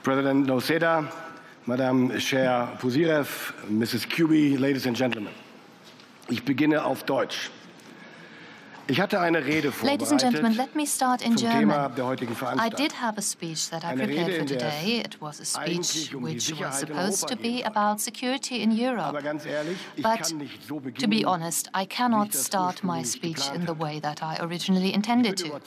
President Noseda, Madam Chair Puzirev, Mrs. Kubi, ladies and gentlemen. Ich beginne auf Deutsch. Ich hatte eine Rede Ladies and gentlemen, let me start in German. Der heutigen I did have a speech that I prepared for today. It was a speech which was supposed to be about security in Europe. But to be honest, I cannot start my speech in the way that I originally intended to.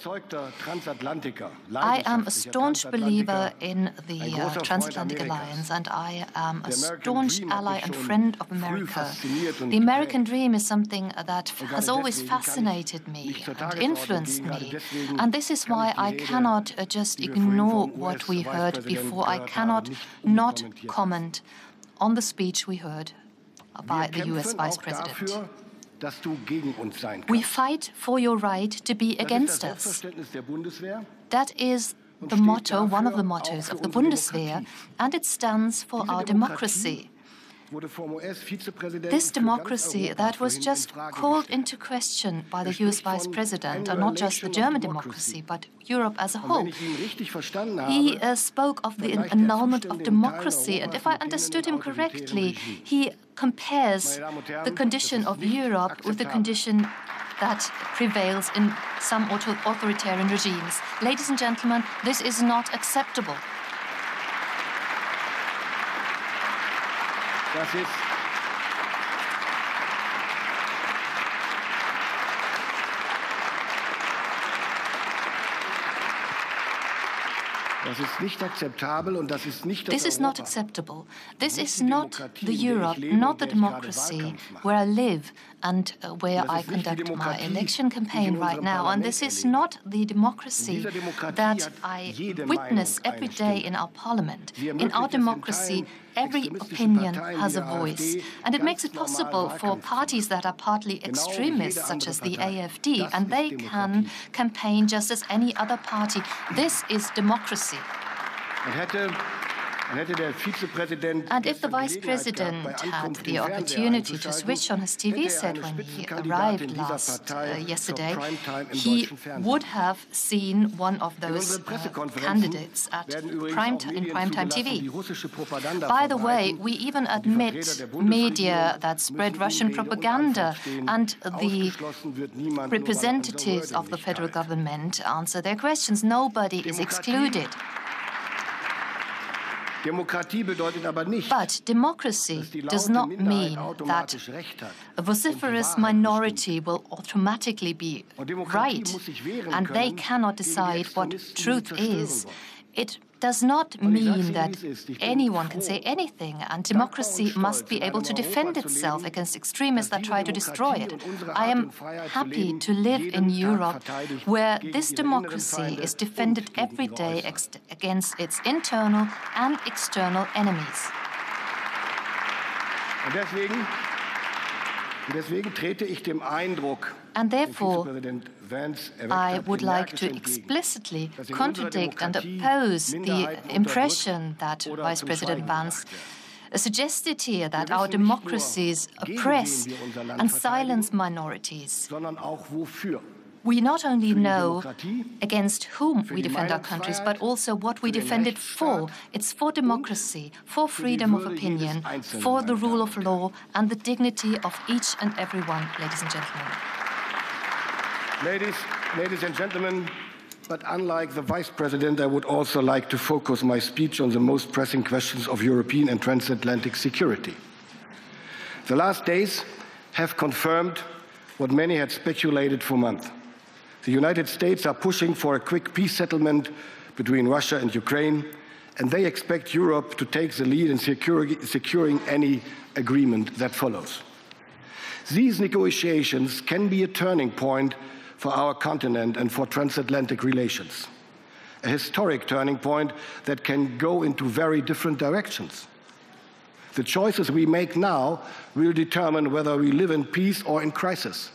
I am a staunch believer in the Transatlantic Alliance, and I am a staunch ally and friend of America. The American dream is something that has always fascinated me and influenced me, and this is why I cannot just ignore what we heard before. I cannot not comment on the speech we heard by the US Vice President. We fight for your right to be against us. That is the motto, one of the mottos of the Bundeswehr, and it stands for our democracy. This democracy that was just called into question by the US Vice President, and not just the German democracy, but Europe as a whole. He spoke of the annulment of democracy, and if I understood him correctly, he compares the condition of Europe with the condition that prevails in some authoritarian regimes. Ladies and gentlemen, this is not acceptable. This is not acceptable. This is not the Europe, not the democracy where I live and where I conduct my election campaign right now. And this is not the democracy that I witness every day in our parliament. In our democracy, every opinion has a voice. And it makes it possible for parties that are partly extremists, such as the AfD, and they can campaign just as any other party. This is democracy. And if the Vice President had the opportunity to switch on his TV set when he arrived yesterday, he would have seen one of those candidates in primetime TV. By the way, we even admit media that spread Russian propaganda, and the representatives of the federal government answer their questions. Nobody is excluded. But democracy does not mean that a vociferous minority will automatically be right, and they cannot decide what truth is. It does not mean that anyone can say anything, and democracy must be able to defend itself against extremists that try to destroy it. I am happy to live in Europe where this democracy is defended every day against its internal and external enemies. And therefore, I would like to explicitly contradict and oppose the impression that Vice President Vance suggested here, that our democracies oppress and silence minorities. We not only know against whom we defend our countries, but also what we defend it for. It's for democracy, for freedom of opinion, for the rule of law, and the dignity of each and every one, ladies and gentlemen. Ladies and gentlemen, but unlike the Vice President, I would also like to focus my speech on the most pressing questions of European and transatlantic security. The last days have confirmed what many had speculated for months. The United States are pushing for a quick peace settlement between Russia and Ukraine, and they expect Europe to take the lead in securing any agreement that follows. These negotiations can be a turning point for our continent and for transatlantic relations, a historic turning point that can go into very different directions. The choices we make now will determine whether we live in peace or in crisis.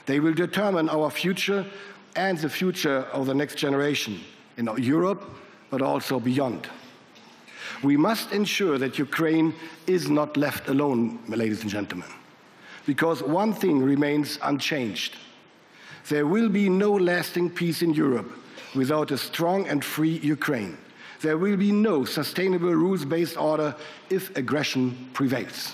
They will determine our future and the future of the next generation in Europe, but also beyond. We must ensure that Ukraine is not left alone, ladies and gentlemen, because one thing remains unchanged. There will be no lasting peace in Europe without a strong and free Ukraine. There will be no sustainable rules-based order if aggression prevails.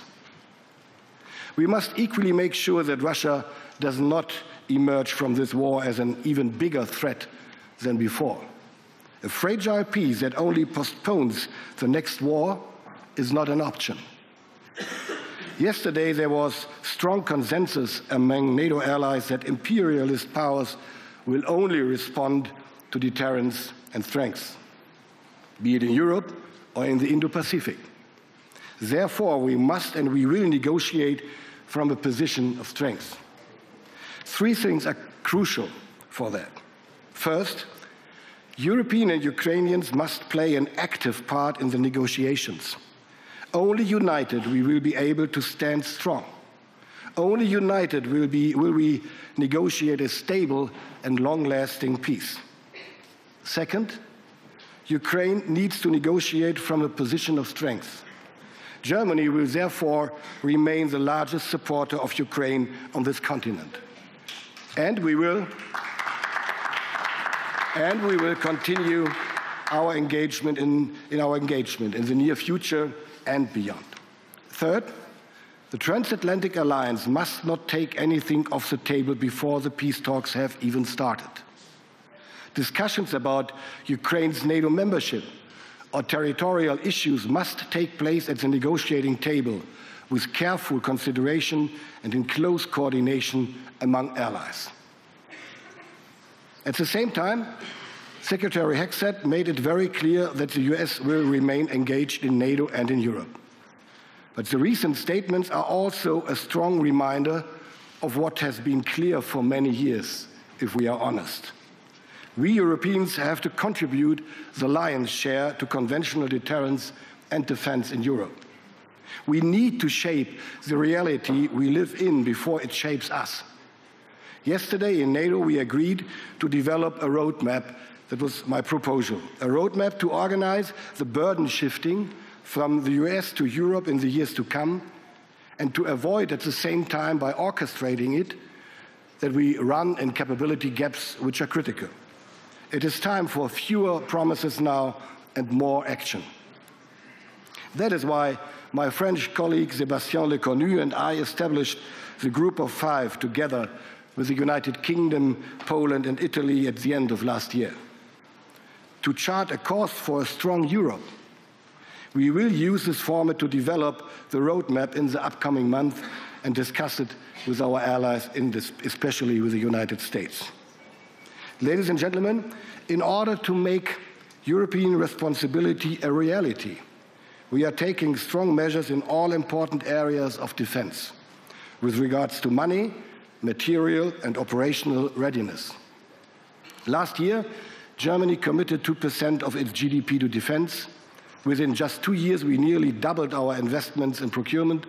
We must equally make sure that Russia does not emerge from this war as an even bigger threat than before. A fragile peace that only postpones the next war is not an option. Yesterday, there was strong consensus among NATO allies that imperialist powers will only respond to deterrence and strength, be it in Europe or in the Indo-Pacific. Therefore, we must and we will negotiate from a position of strength. Three things are crucial for that. First, European and Ukrainians must play an active part in the negotiations. Only united we will be able to stand strong. Only united will we negotiate a stable and long-lasting peace. Second, Ukraine needs to negotiate from a position of strength. Germany will therefore remain the largest supporter of Ukraine on this continent. And we will continue our engagement in the near future and beyond. Third, the transatlantic alliance must not take anything off the table before the peace talks have even started. Discussions about Ukraine's NATO membership or territorial issues must take place at the negotiating table with careful consideration and in close coordination among allies. At the same time, Secretary Hexet made it very clear that the US will remain engaged in NATO and in Europe. But the recent statements are also a strong reminder of what has been clear for many years, if we are honest. We Europeans have to contribute the lion's share to conventional deterrence and defense in Europe. We need to shape the reality we live in before it shapes us. Yesterday in NATO, we agreed to develop a roadmap. That was my proposal, a roadmap to organize the burden shifting from the US to Europe in the years to come, and to avoid at the same time, by orchestrating it, that we run in capability gaps which are critical. It is time for fewer promises now and more action. That is why my French colleague Sébastien Lecornu and I established the Group of Five together with the United Kingdom, Poland and Italy at the end of last year, to chart a course for a strong Europe. We will use this format to develop the roadmap in the upcoming month and discuss it with our allies, especially with the United States. Ladies and gentlemen, in order to make European responsibility a reality, we are taking strong measures in all important areas of defense with regards to money, material and operational readiness. Last year, Germany committed 2% of its GDP to defense. Within just 2 years, we nearly doubled our investments in procurement.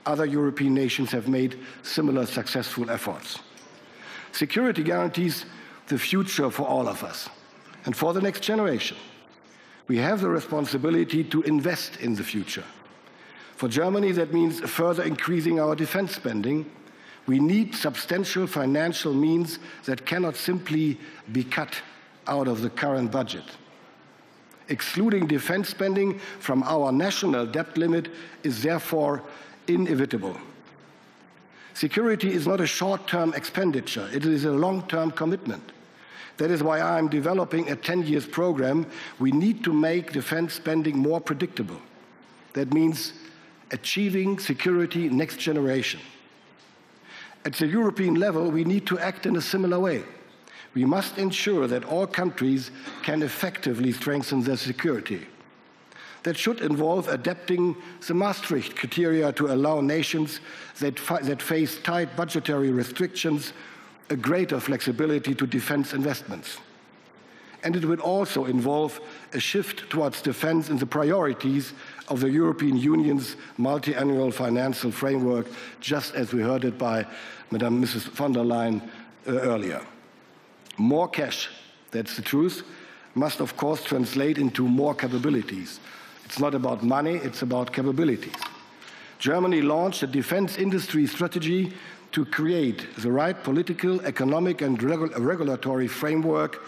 Other European nations have made similar successful efforts. Security guarantees the future for all of us and for the next generation. We have the responsibility to invest in the future. For Germany, that means further increasing our defense spending. We need substantial financial means that cannot simply be cut out of the current budget. Excluding defense spending from our national debt limit is therefore inevitable. Security is not a short-term expenditure, it is a long-term commitment. That is why I am developing a 10-year program. We need to make defense spending more predictable. That means achieving security next generation. At the European level, we need to act in a similar way. We must ensure that all countries can effectively strengthen their security. That should involve adapting the Maastricht criteria to allow nations that face tight budgetary restrictions a greater flexibility to defense investments. And it would also involve a shift towards defense in the priorities of the European Union's multi-annual financial framework, just as we heard it by Mrs. von der Leyen earlier. More cash, that's the truth, must of course translate into more capabilities. It's not about money, it's about capabilities. Germany launched a defense industry strategy to create the right political, economic and regulatory framework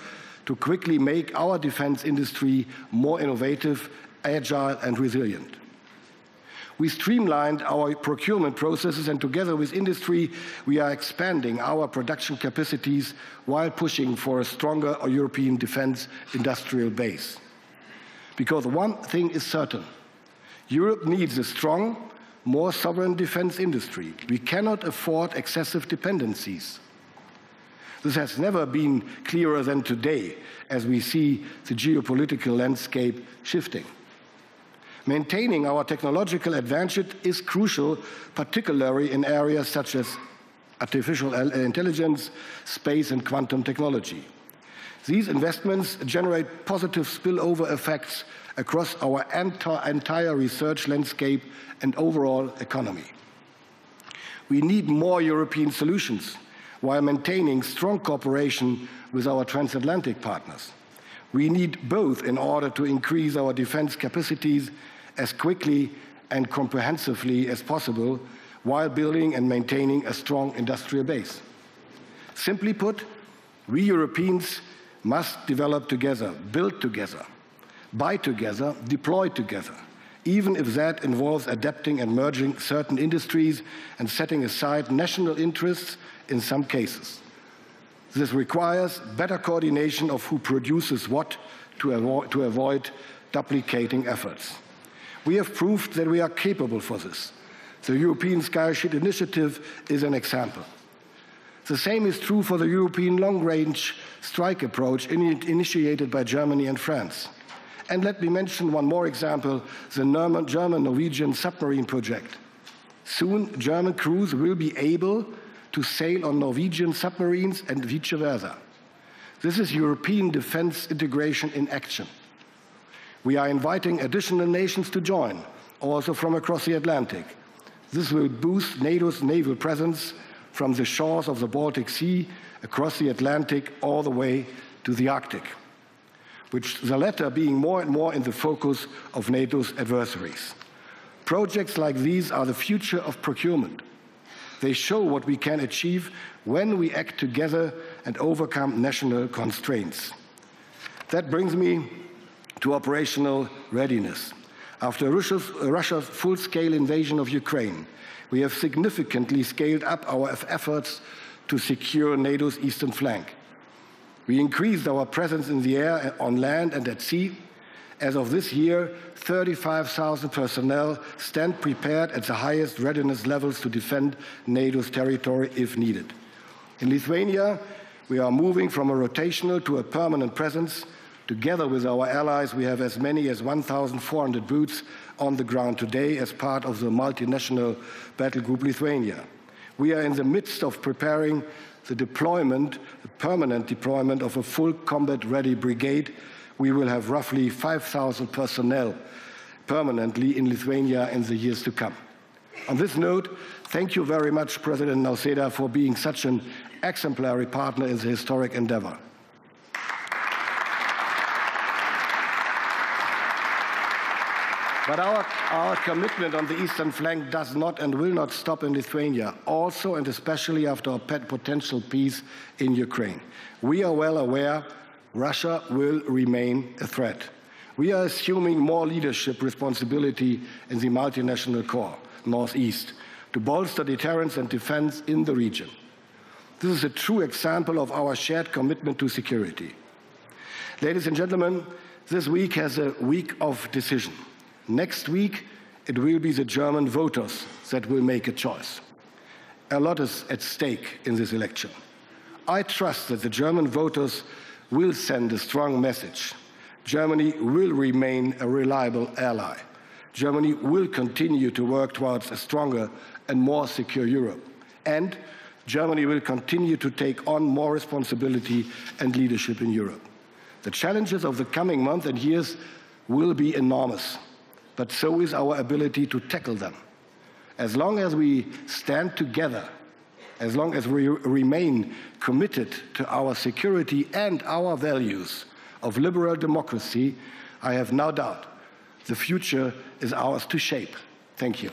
to quickly make our defense industry more innovative, agile, and resilient. We streamlined our procurement processes, and together with industry, we are expanding our production capacities while pushing for a stronger European defense industrial base. Because one thing is certain, Europe needs a strong, more sovereign defense industry. We cannot afford excessive dependencies. This has never been clearer than today, as we see the geopolitical landscape shifting. Maintaining our technological advantage is crucial, particularly in areas such as artificial intelligence, space, and quantum technology. These investments generate positive spillover effects across our entire research landscape and overall economy. We need more European solutions while maintaining strong cooperation with our transatlantic partners. We need both in order to increase our defense capacities as quickly and comprehensively as possible while building and maintaining a strong industrial base. Simply put, we Europeans must develop together, build together, buy together, deploy together, even if that involves adapting and merging certain industries and setting aside national interests in some cases. This requires better coordination of who produces what to avoid duplicating efforts. We have proved that we are capable for this. The European Sky Shield Initiative is an example. The same is true for the European long-range strike approach initiated by Germany and France. And let me mention one more example, the German-Norwegian submarine project. Soon, German crews will be able to sail on Norwegian submarines and vice versa. This is European defense integration in action. We are inviting additional nations to join, also from across the Atlantic. This will boost NATO's naval presence from the shores of the Baltic Sea across the Atlantic all the way to the Arctic, which the latter being more and more in the focus of NATO's adversaries. Projects like these are the future of procurement. They show what we can achieve when we act together and overcome national constraints. That brings me to operational readiness. After Russia's full-scale invasion of Ukraine, we have significantly scaled up our efforts to secure NATO's eastern flank. We increased our presence in the air, on land, and at sea. As of this year, 35,000 personnel stand prepared at the highest readiness levels to defend NATO's territory if needed. In Lithuania, we are moving from a rotational to a permanent presence. Together with our allies, we have as many as 1,400 boots on the ground today as part of the multinational battle group Lithuania. We are in the midst of preparing the permanent deployment of a full combat-ready brigade. We will have roughly 5,000 personnel permanently in Lithuania in the years to come. On this note, thank you very much, President Nausėda, for being such an exemplary partner in the historic endeavor. But our commitment on the eastern flank does not and will not stop in Lithuania, also and especially after a potential peace in Ukraine. We are well aware Russia will remain a threat. We are assuming more leadership responsibility in the multinational core, Northeast, to bolster deterrence and defense in the region. This is a true example of our shared commitment to security. Ladies and gentlemen, this week has a week of decision. Next week, it will be the German voters that will make a choice. A lot is at stake in this election. I trust that the German voters will send a strong message. Germany will remain a reliable ally. Germany will continue to work towards a stronger and more secure Europe. And Germany will continue to take on more responsibility and leadership in Europe. The challenges of the coming months and years will be enormous, but so is our ability to tackle them. As long as we stand together, as long as we remain committed to our security and our values of liberal democracy, I have no doubt the future is ours to shape. Thank you.